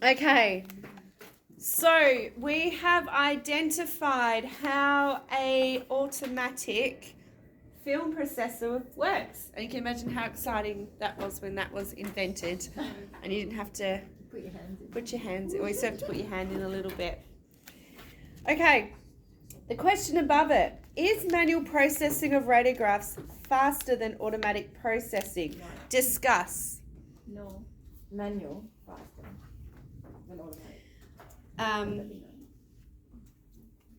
Okay. So we have identified how a automatic film processor works. And you can imagine how exciting that was when that was invented. And you didn't have to put your hands in. Or you still have to put your hand in a little bit. Okay. The question above it. Is manual processing of radiographs faster than automatic processing? No. Discuss. No. Manual faster than automatic.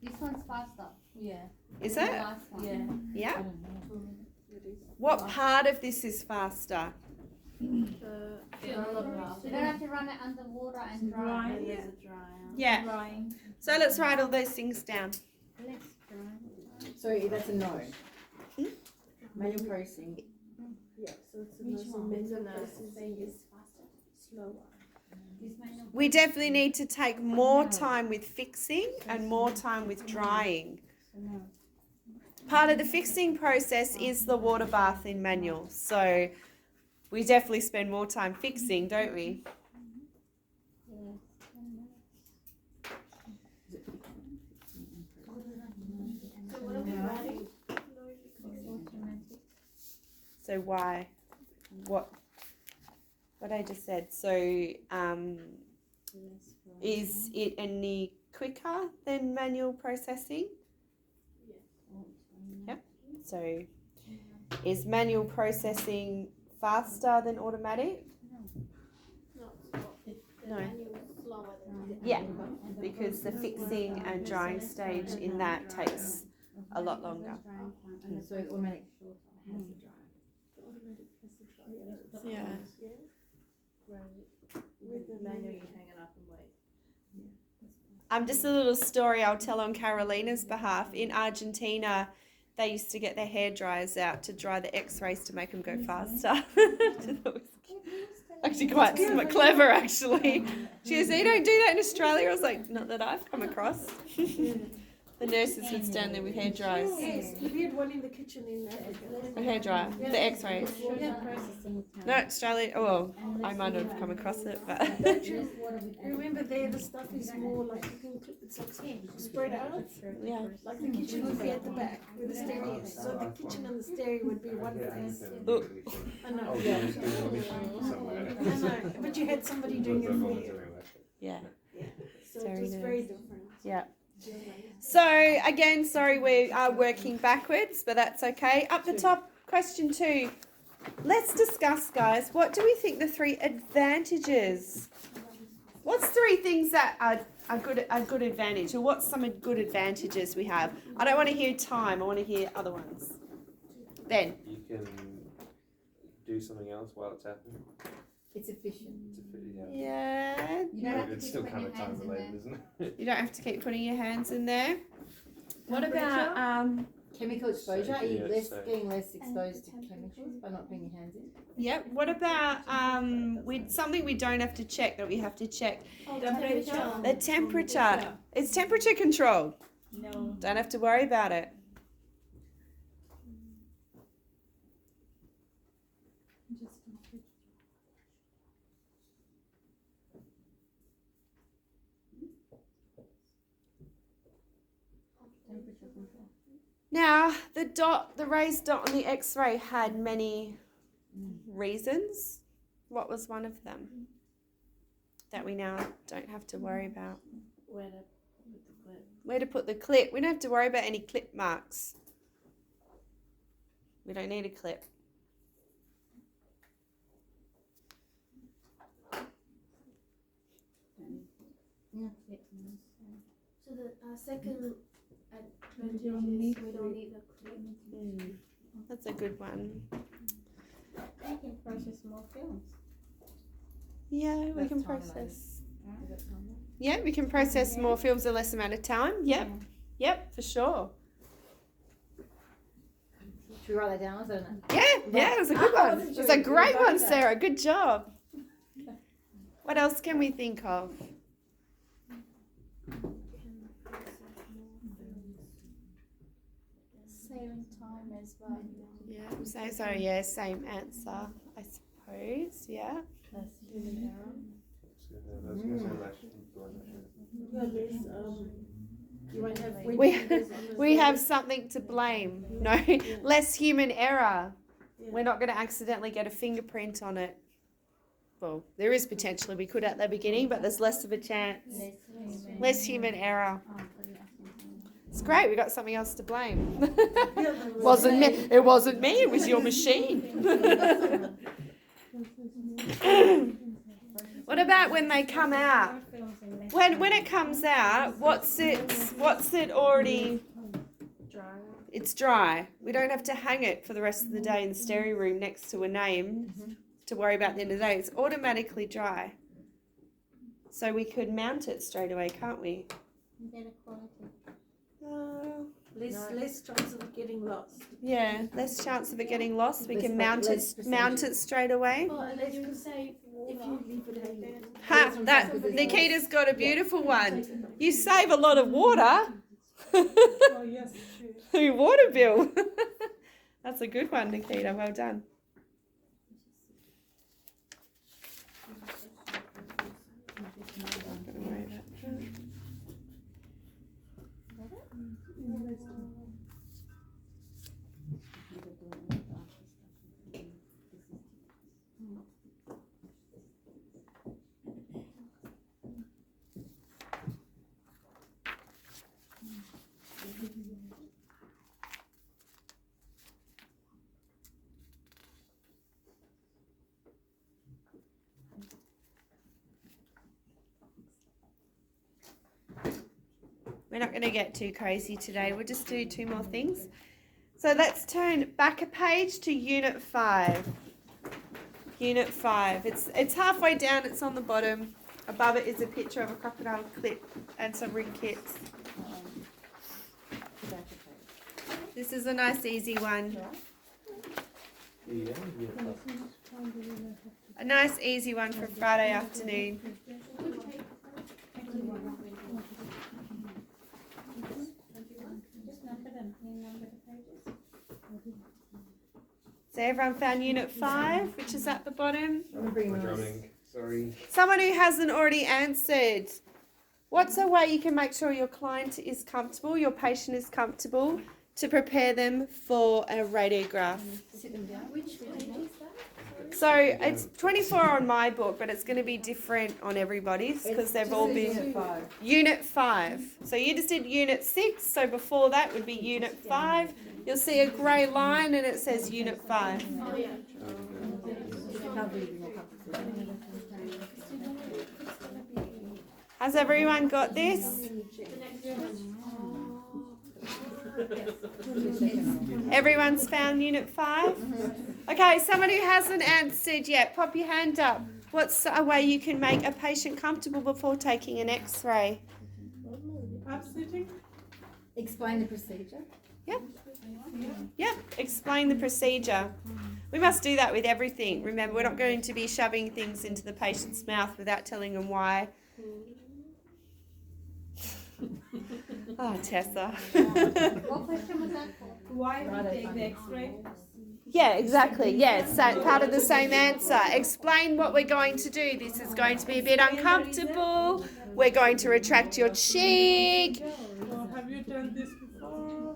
This one's faster. Yeah. Is than it? the last one. Yeah. Yeah. I don't know. What part of this is faster? You don't have to run it underwater and dry. Yeah. Yeah. Drying. So let's write all those things down. So that's a no. Manual processing. Yeah, so it's a manual processing is slower. We definitely need to take more time with fixing and more time with drying. Part of the fixing process is the water bath in manual. So we definitely spend more time fixing, don't we? So what are we writing? So why? What I just said. So is it any quicker than manual processing? Yep. So is manual processing faster than automatic? No, it's not. The No. manual is slower than Yeah, because the fixing and drying stage in that takes a lot longer. And so automatic has the dry. Yeah. With the Manual, manual. you hang it up and wait. Just a little story I'll tell on Carolina's behalf. In Argentina, they used to get their hair dryers out to dry the X-rays to make them go faster. Actually, quite clever. Actually, she goes, "You don't do that in Australia." I was like, "Not that I've come across." The nurses would stand there with hair dryers. Yes, we had one in the kitchen in Africa. A hair dryer, the X-rays. Yeah. No, Australia. Oh, well, I might not have come across it, but Remember there, the stuff is more like you can, it's like spread out. yeah. Like the kitchen would be at the back where the stereo is. So the kitchen and the stereo would be one place. Ooh. I know. Oh, Yeah. somewhere. I know. But you had somebody doing it for you. Yeah. So Very it was nice. very different. Yeah. So again, sorry, we are working backwards, but that's okay. Up the top, question 2. Let's discuss, guys. What do we think the 3 advantages? What's 3 things that are a good advantage, or what's some good advantages we have? I don't want to hear time. I want to hear other ones. Ben. You can do something else while it's happening. It's efficient. Yeah. You don't have to It's keep still putting kind your of time hands in related, there. isn't it? You don't have to keep putting your hands in there. What about Chemical exposure. Are you So- getting less exposed to chemicals by not putting your hands in? Yep. What about with something we don't have to check that we have to check? The temperature. It's temperature control. No. Don't have to worry about it. Now, the raised dot on the X-ray had many reasons. What was one of them that we now don't have to worry about? Where to put the clip? We don't have to worry about any clip marks. We don't need a clip. So the second advantage is we don't need the clip. That's a good one. You can process more films. Yeah, we That's can time process. Is that time? Yeah, we can process more films in less amount of time. Yep, yep, for sure. Should we write that down? Yeah, it was a good one. It was a great one, Sarah. Good job. What else can we think of? Saving time as well. Yeah, same answer, I suppose. Yeah. So, I was gonna say Yeah, there's, you won't have We have something to blame. No, less human error. We're not going to accidentally get a fingerprint on it. Well, there is potentially we could at the beginning, but there's less of a chance. Less human error. It's great. We got something else to blame. Wasn't me. It wasn't me. It was your machine. What about when they come out? When it comes out, what's it already? It's dry. We don't have to hang it for the rest of the day in the stereo room next to a name to worry about the end of the day. It's automatically dry. So we could mount it straight away, can't we? Better quality. less chance of it getting lost. Yeah, less chance of it getting lost. We can mount it straight away. Oh, and you can say if you leave it hanging. Ha! Nikita's got a beautiful one. You save a lot of water. Oh yes, true. Your water bill. That's a good one, Nikita. Well done. We're not going to get too crazy today. We'll just do 2 more things. So let's turn back a page to Unit 5. Unit 5. It's halfway down. It's on the bottom. Above it is a picture of a crocodile clip and some ring kits. This is a nice easy one. A nice easy one for Friday afternoon. So everyone found Unit 5, which is at the bottom. Sorry. Someone who hasn't already answered. What's a way you can make sure your client is comfortable, your patient is comfortable, to prepare them for a radiograph? Sit them down. Which page is that? So it's 24 on my book, but it's going to be different on everybody's because they've all been Unit 5. So you just did Unit 6. So before that would be Unit 5. You'll see a grey line and it says Unit 5. Oh yeah. Has everyone got this? Everyone's found Unit 5? Okay, someone who hasn't answered yet, pop your hand up. What's a way you can make a patient comfortable before taking an X-ray? Explain the procedure. Yep, explain the procedure. We must do that with everything. Remember, we're not going to be shoving things into the patient's mouth without telling them why. Oh, Tessa. What question was that for? Why we take the X-ray? Yeah, exactly. Yeah, so part of the same answer. Explain what we're going to do. This is going to be a bit uncomfortable. We're going to retract your cheek. Have you done this before?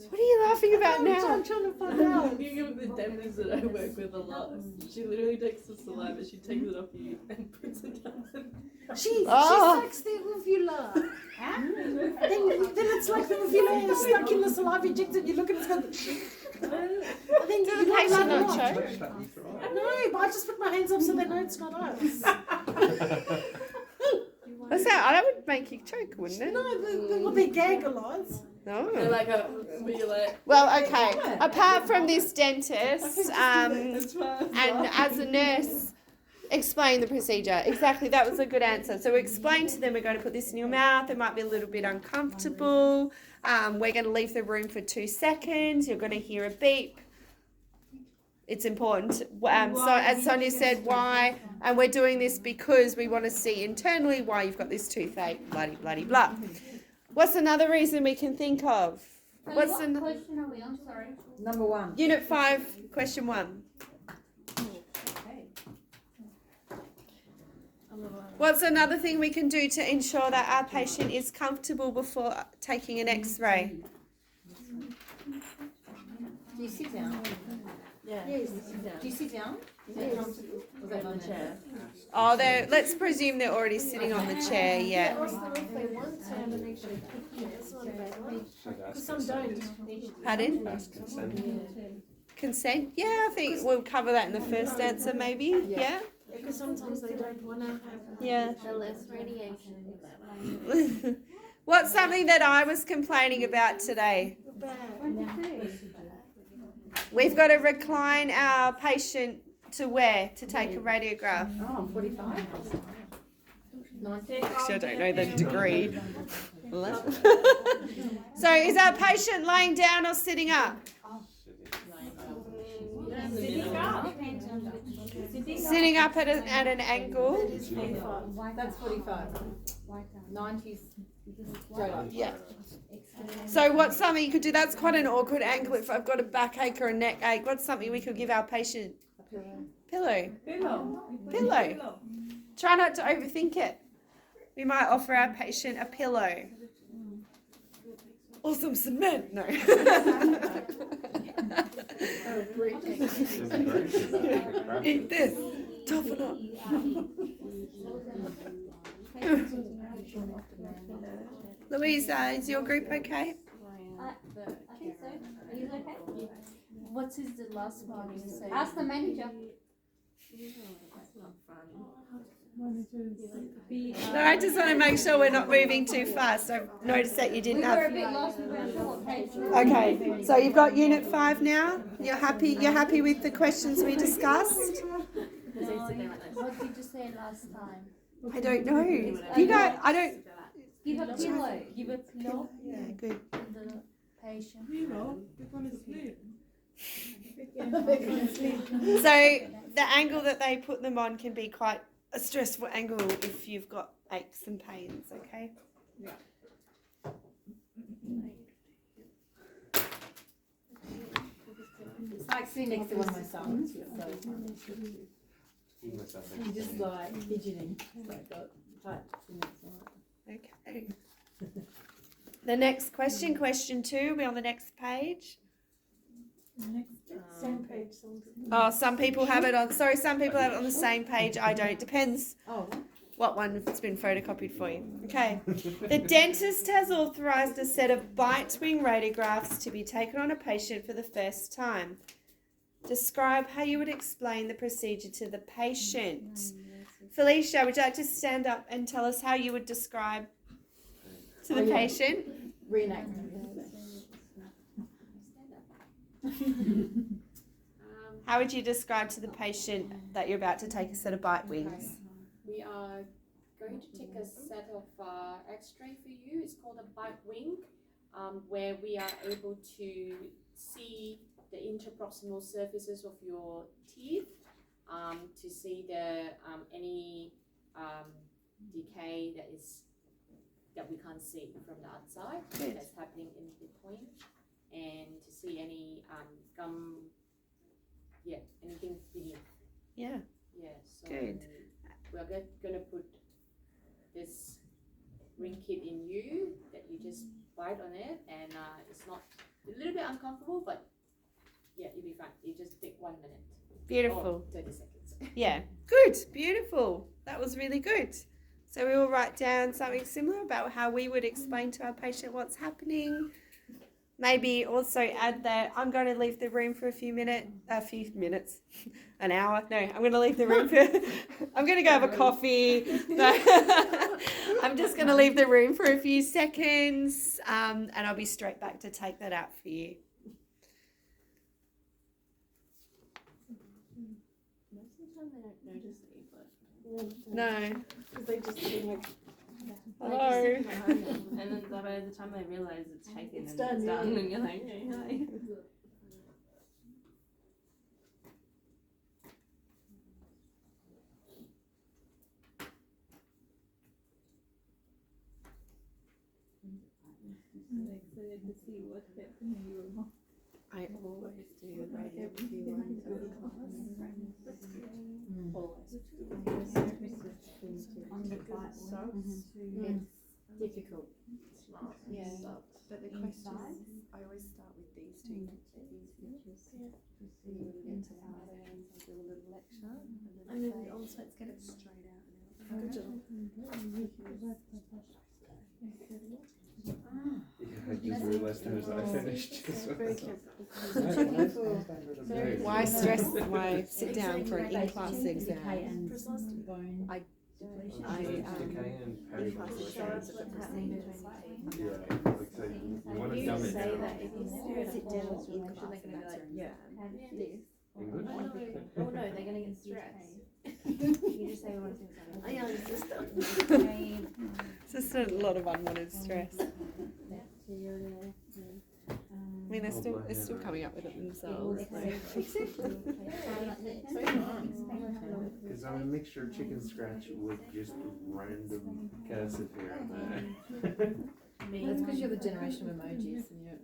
What are you laughing about now? I'm trying to find out. I'm thinking of the dentist that I work with a lot. She literally takes the saliva, she takes it off you and puts it down. She Oh. sucks the uvula. then it's like the uvula is stuck in the saliva injected. You look at it, it's going. I think Does you the like patient that a not lot. choke? No, but I just put my hands up so they know it's not us. That would make you choke, wouldn't it? No, they gag a lot. No. They're like be like, Well, okay. Apart from this dentist, that's fine. and as a nurse, explain the procedure. Exactly, that was a good answer. So explain to them, we're going to put this in your mouth. It might be a little bit uncomfortable. We're going to leave the room for 2 seconds. You're going to hear a beep. It's important. So as Sonia said, why? And we're doing this because we want to see internally why you've got this toothache, bloody, bloody, blah. What's another reason we can think of? What question are we on? Sorry. Number 1. Unit 5, question 1. Okay. What's another thing we can do to ensure that our patient is comfortable before taking an X-ray? Do you sit down? Yeah. Yes. Sit down. Do you sit down? Is that Yes. comfortable? Or go on the chair. Oh, let's presume they're already sitting on the chair. Yeah. Ask them if they want to have an extra cookie. It's not a bad one. Should ask Because some consent. don't. Pardon? Ask consent. Consent? Yeah, I think we'll cover that in the first answer, maybe. Yeah. Because sometimes they don't want to have. Yeah. The less radiation. What's something that I was complaining about today? We've got to recline our patient to where to take a radiograph. Oh, 45. 90. Actually, I don't know the degree. So is our patient laying down or sitting up? Sitting up at an angle. That's 45. 90's straight up. Yeah. So what's something you could do? That's quite an awkward angle if I've got a backache or a neck ache. What's something we could give our patient? Pillow. Pillow. Try not to overthink it. We might offer our patient a pillow. Or some cement. No. Eat this. Toughen up. Louisa, is your group okay? I think so. Are you okay? What is the last one you say? Ask the manager. No, I just want to make sure we're not moving too fast. I've noticed that you We didn't were a have. bit lost. We weren't sure what page. Okay, so you've got Unit 5 now. You're happy. You're happy with the questions we discussed. What did you say last time? I don't know. You know, I don't. Give a pillow. Give a pillow Yeah, good. to the patient. So the angle that they put them on can be quite a stressful angle if you've got aches and pains. Okay. It's like sitting next to one of my sons. So you just like fidgeting. Like tight to the next one. Okay. The next question, question 2, we're on the next page. Same page. Oh, some people have it on, sorry, some people have it on the same page, I don't. Depends Oh. what one it's been photocopied for you. Okay. The dentist has authorised a set of bite wing radiographs to be taken on a patient for the first time. Describe how you would explain the procedure to the patient. Felicia, would you like to stand up and tell us how you would describe to the patient? Reenact. How would you describe to the patient that you're about to take a set of bite wings? We are going to take a set of x-ray for you. It's called a bite wing, where we are able to see the interproximal surfaces of your teeth, to see the any decay that we can't see from the outside. Good. That's happening in between, and to see any gum, anything beneath. Yeah. Yeah, so Good. we're going to put this ring kit in you that you just bite on it, and it's not a little bit uncomfortable, but yeah, you'll be fine. You just take 1 minute. Beautiful. Or 30 seconds. Yeah. Good. Beautiful. That was really good. So we will write down something similar about how we would explain to our patient what's happening. Maybe also add that I'm going to leave the room for a few minutes, an hour. No, I'm going to leave the room for, I'm going to go have a coffee. No, I'm just going to leave the room for a few seconds, and I'll be straight back to take that out for you. Most of the time they don't notice me, but No. Because they just do like. Hello. and then by the time they realise it's taken It's and done, it's yeah. done, and you're like, hey, hi. Excited to see what happened in your mouth. I always do radiography 1 to class. Always. On the bite sucks. wings. It's difficult. It's not. Yeah. It sucks. But the question is, I always start with these two pictures. And then we get to some other ones, I'll do a little lecture, and then also let's get it straight out now. Good job. Yeah, I just realised as I finished as well. Very careful. Why stress? Why sit down for an in-class exam? Precisely. Bone I- depletion. Decay and In-class pericarditis. exams are happening. Yeah, like so you want to dumb it say down. that if you stare at Sit a down wall, in you're class, going to be that's like, your yeah, exam. have this. English? Oh no, they're going to get stressed. You just say one thing. I am sister. Pain. It's just a lot of unwanted stress. I mean, they're still coming up with it themselves. Because I'm a mixture of chicken scratch with just random cursive here and there. That's because you're the generation of emojis and you're.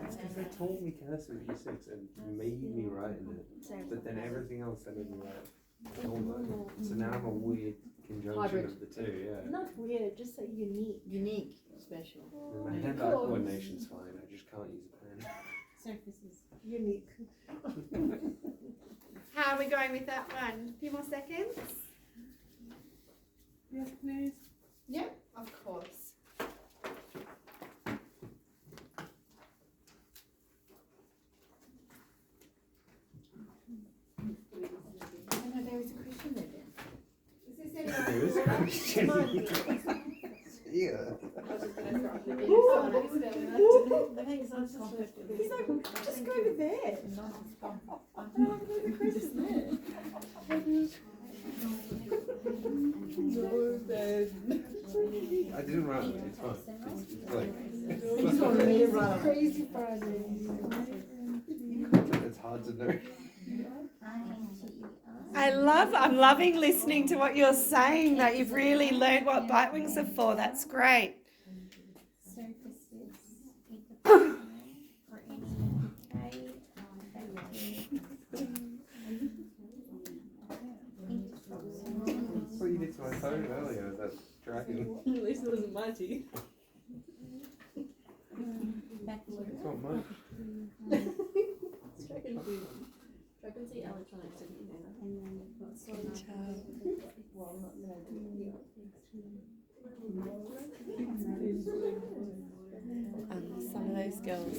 It's because they taught me cursive at Year 6 and made me write in it. But then everything else they made me write normal. So now I'm a weird conjunction Hybrid. of the two, yeah. Not weird, just say unique. Unique, special. And my hand-eye coordination's fine, I just can't use a pen. Surfaces. Unique. How are we going with that one? A few more seconds? Yes, please. Yep, of course. Oh no, there is a question there then. There is a question. Yeah. I think it's he's like, just go over there. I didn't write it, it's fine. It's like, He's on me to run. Crazy Friday. it's hard to know. I'm loving listening to what you're saying, that you've really learned what bite wings are for. That's great. That's what you did to my phone earlier with that dragon. At least it wasn't my teeth. It's not much. Dragons eat electronics, didn't you know that? Some of those girls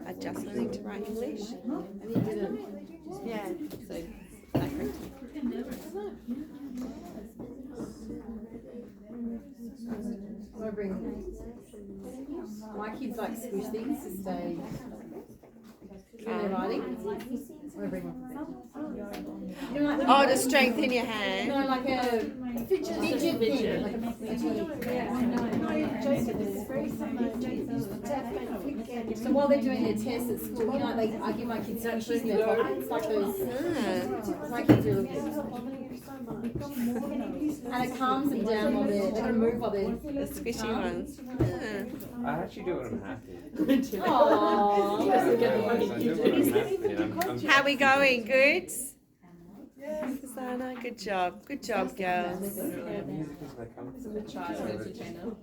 are just learning to write English. And you didn't. Yeah, so I correct I bring my kids like squish things to stay when they're writing. I bring one. You know, like Oh, to strengthen your hand. no, like a fidget thing. Like a fidget. Jason, this is very similar. Jason used to tap and flick and So while they're doing their tests at school, you know, I give my kids squishies in their pockets, like those. My kids are really good. And it calms them down while they're going to move while they're. The squishy ones. I actually do it when I'm happy. Aww. I do it when I'm happy. I'm How we going? Good? Susanna, good job. Good job, girls. music is my comfort. The child entertainer.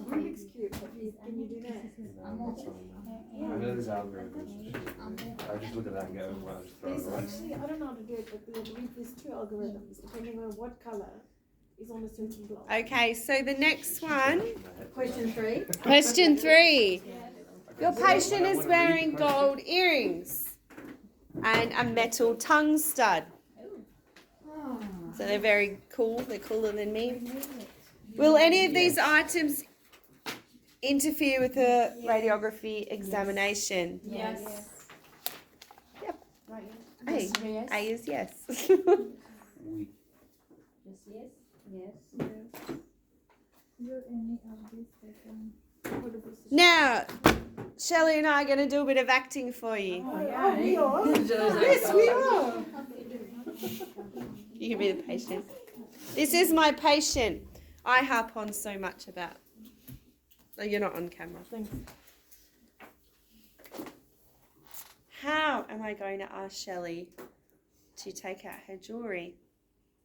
Rubik's Cube. Can you do that? I know there's algorithms. I just look at that and go, well, I'll just throw it There's away. actually, I don't know how to do it, but there's two algorithms depending on what color is on a certain block. Okay, so the next one. Question 3. Question 3. Your patient is wearing gold earrings and a metal tongue stud. So they're very cool. They're cooler than me. Will any of these items interfere with a radiography examination? Yes. Yep. Yes. A is yes. We. Now, Shelley and I are going to do a bit of acting for you. Oh, we are? Yes, we are. You can be the patient. This is my patient. I harp on so much about. Oh, you're not on camera. Thanks. How am I going to ask Shelley to take out her jewellery.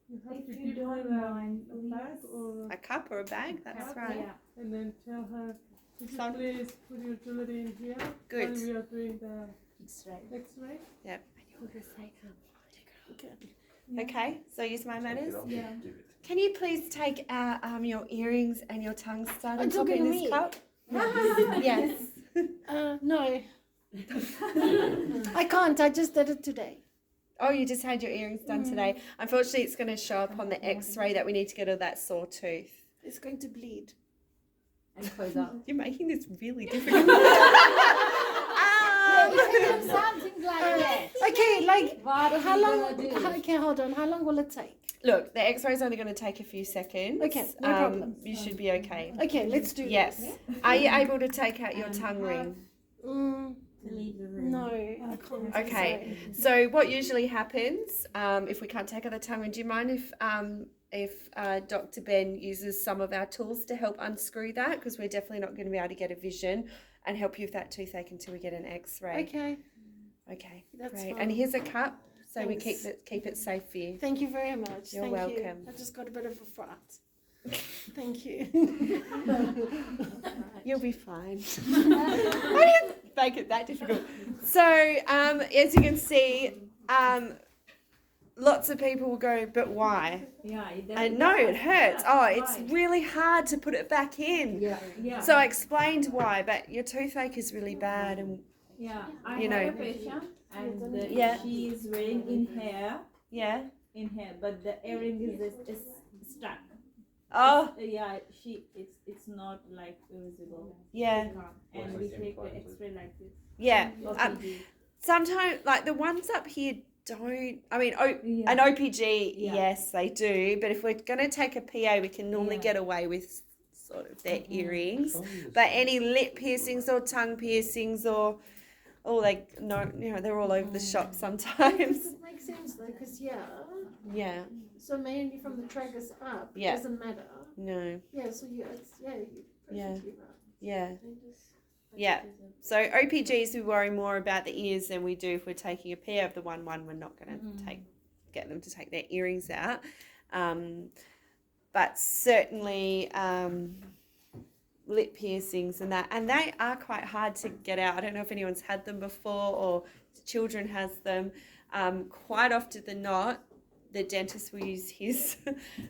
You have to If give you her don't mind, a bag or A cup or a bag, that's right. Yeah. and then tell her, could you Son. please put your jewellery in here Good. while we are doing the X-ray. X-ray? Yep. Okay, so use my manners. Yeah. Can you please take out your earrings and your tongue stud and It's pop it in okay to this me. cup? Yes. No. I can't. I just did it today. Oh, you just had your earrings done today. Unfortunately, it's going to show up on the X-ray that we need to get of that sore tooth. It's going to bleed. And close up. You're making this really difficult. Something like that. Okay, like What are how we long? gonna do? Okay, hold on. How long will it take? Look, the X-ray is only going to take a few seconds. Okay, no problem. You should be okay. Okay, let's do Yes. this. Are you able to take out your tongue ring? No, I can't. Okay. So what usually happens if we can't take out the tongue ring? Do you mind if Dr. Ben uses some of our tools to help unscrew that? Because we're definitely not going to be able to get a vision and help you with that toothache until we get an X-ray. Okay, Okay. that's Great. fine. And here's a cup, so we Thanks. keep it safe for you. Thank you very much. You're Thank welcome. You. I just got a bit of a fright. Thank you. You'll be fine. I didn't make it that difficult. So as you can see, lots of people will go, but why? Yeah. And no, it hurts. Oh, it's really hard to put it back in. Yeah. So I explained why, but your toothache is really bad, and Yeah. I You have know. a patient and Yeah. she is wearing yeah. in hair, but the earring is stuck. Oh, Yeah, it's not like visible. yeah, And we take the X-ray like this. yeah. OPG. Sometimes, like the ones up here don't. I mean, Yeah. an OPG, Yeah. yes, they do. But if we're going to take a PA, we can normally Yeah. get away with sort of their earrings. But any lip piercings or tongue piercings or, they're all over the shop sometimes. It makes sense though, because Yeah, so mainly from the tragus up, Yeah. it doesn't matter. no, Yeah, so you're perfectly right. yeah. Yeah. So OPGs, we worry more about the ears than we do if we're taking a pair of the 1-1. We're not going to get them to take their earrings out. But certainly lip piercings and they are quite hard to get out. I don't know if anyone's had them before or children has them. Quite often than not, the dentist will use his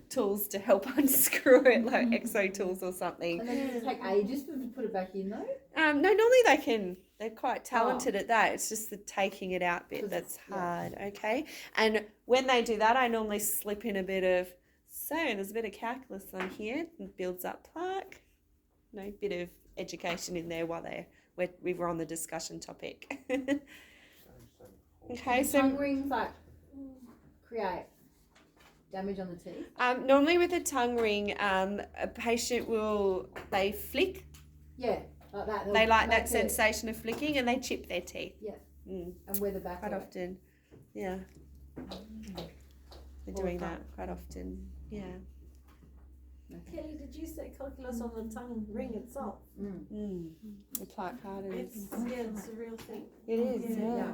tools to help unscrew it, like exo tools or something. And then does it take ages for them to put it back in though? No, normally they can. They're quite talented at that. It's just the taking it out bit that's hard, okay? And when they do that, I normally slip in a bit of, there's a bit of calculus on here, it builds up plaque. Bit of education in there while we were on the discussion topic. Okay, so Tongue rings like create damage on the teeth. normally with a tongue ring, a patient they flick. Yeah, like that. They like that it. sensation of flicking and they chip their teeth. Yeah. Mm, And wear the back quite of it. often. Yeah. They're doing that quite often. Yeah. Kelly, did you say calculus on the tongue ring itself? Mm. The plaque hardens. It's a real thing. It is, yeah.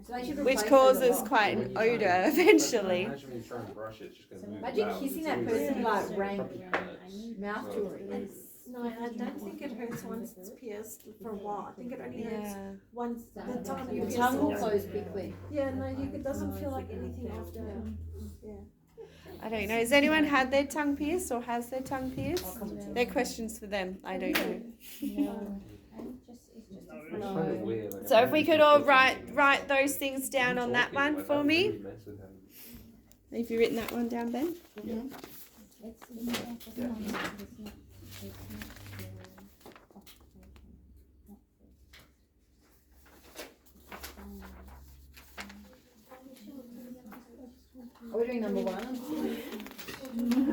So they should Which replace those a causes lot. quite an odour eventually. Imagine when you try and brush it, it's just going to move. Imagine about. kissing that It's person always- like rank Probably mouth jewelry. No, I don't think it hurts once it's pierced for a while. I think it only hurts Yeah. once the time you The pierce tongue will it. close quickly. Yeah, no, it doesn't feel like anything after. I don't know. Has anyone had their tongue pierced or has their tongue pierced? They're questions for them. I don't know. It's kind of weird, like, So if we could all write like, those things down on that one for me. Have you written that one down, Ben? Are we doing number 1 and 2?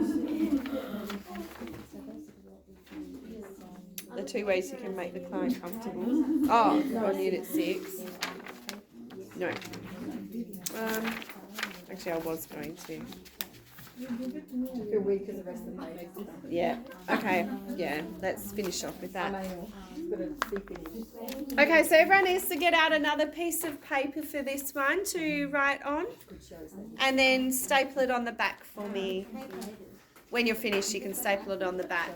The 2 ways you can make the client comfortable. Oh, on unit 6. No. Actually, I was going to. I feel weird because the rest of the page is done. Yeah. Okay. Yeah. Let's finish off with that. Manual. It's got a secret. Okay, so everyone needs to get out another piece of paper for this one to write on, and then staple it on the back for me. When you're finished, you can staple it on the back.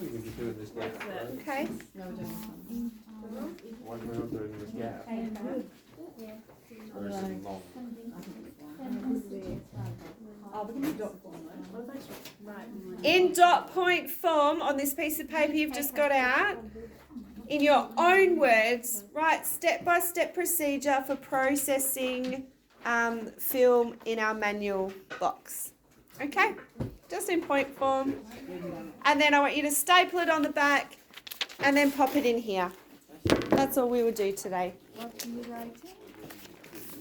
We can just do it this gap, right? Okay. No, we're doing Why do we not do it in this gap? Or is it long? Oh, we're going to do dot form though. In dot point form on this piece of paper you've just got out, in your own words, write step-by-step procedure for processing film in our manual box. Okay, just in point form. And then I want you to staple it on the back and then pop it in here. That's all we will do today.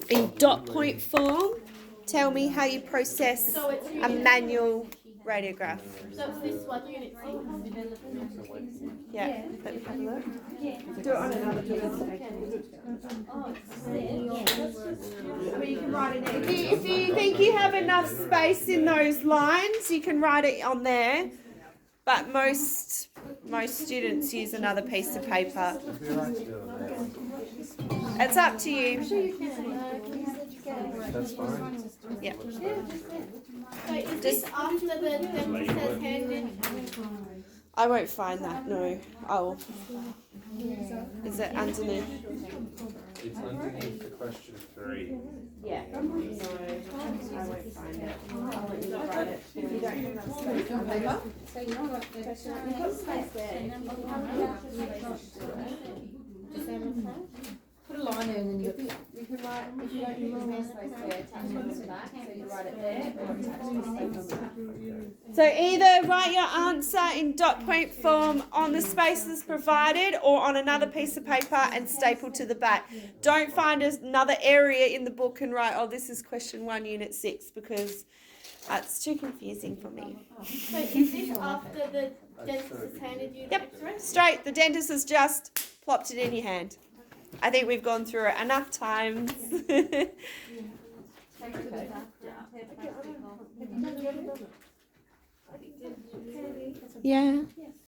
In dot point form, tell me how you process a manual radiograph. So it's this one, unit 6. Yeah, let me have a look. Do it on another piece of paper. If you think you have enough space in those lines, you can write it on there. But most students use another piece of paper. It'd be alright to do it there. It's up to you. That's fine. Yeah. So is this after the dentist has handed? I won't find that. No. Oh. Is it underneath? It's underneath the question 3. Yeah. No, I won't find it. I'll let you write it. If you don't have enough space on paper. So you know what? You've got space there. Put a line there and then you can write, if you don't use more space there, attach it on the back, so you write it there or attach it on the back. So either write your answer in dot point form on the spaces provided or on another piece of paper and staple to the back. Don't find another area in the book and write, oh, this is question 1, unit 6, because that's too confusing for me. So is this after the dentist has handed you the Yep, X-ray? straight. The dentist has just plopped it in your hand. I think we've gone through it enough times. Yeah.